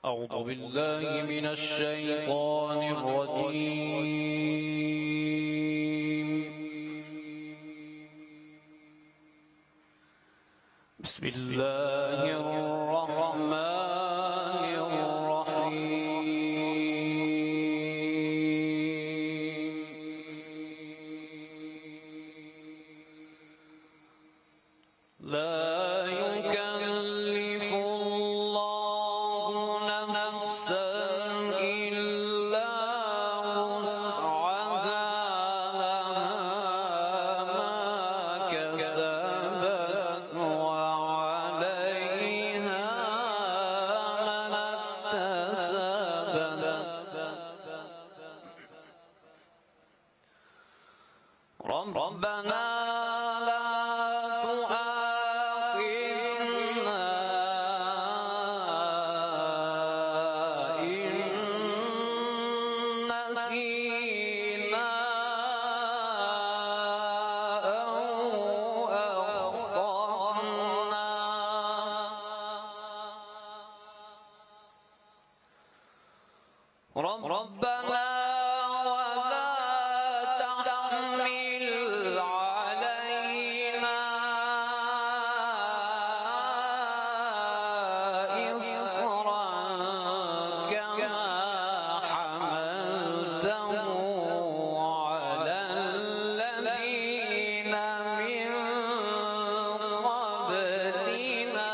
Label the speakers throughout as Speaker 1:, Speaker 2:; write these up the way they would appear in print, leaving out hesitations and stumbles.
Speaker 1: أعوذ بالله من الشيطان الرجيم. بسم الله الرحمن الرحيم. لا يكلف الله نفسا إلا وسعها، لها ما كسبت وعليها ما اكتسبت. ربنا لا تؤاخذنا إن نسينا أو أخطأنا. ربنا ولا تحمل علينا إصرا كما حملته على الذين من قبلنا.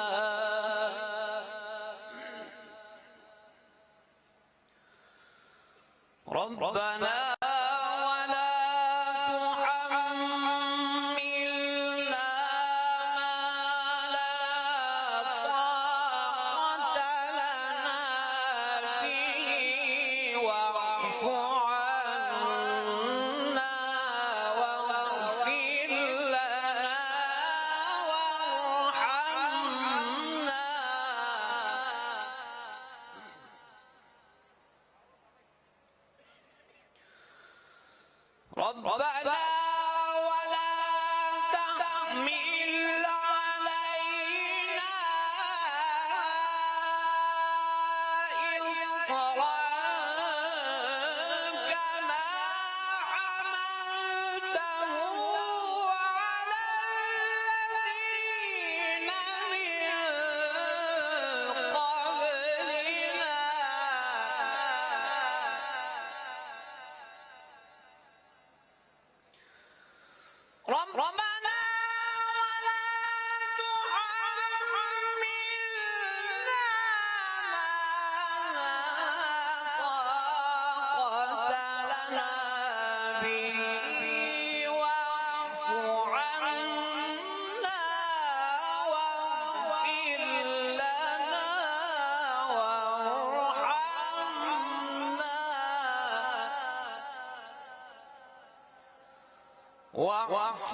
Speaker 1: ربنا ولا تحملنا ما لا طاقة لنا به، واعف عنا واغفر لنا وارحمنا. ربنا ولا تحمل علينا إصرا كما حملته على الذين من قبلنا. ربنا ولا تحملنا ما لا طاقة لنا به، واعف عنا واغفر لنا وارحمنا. واعف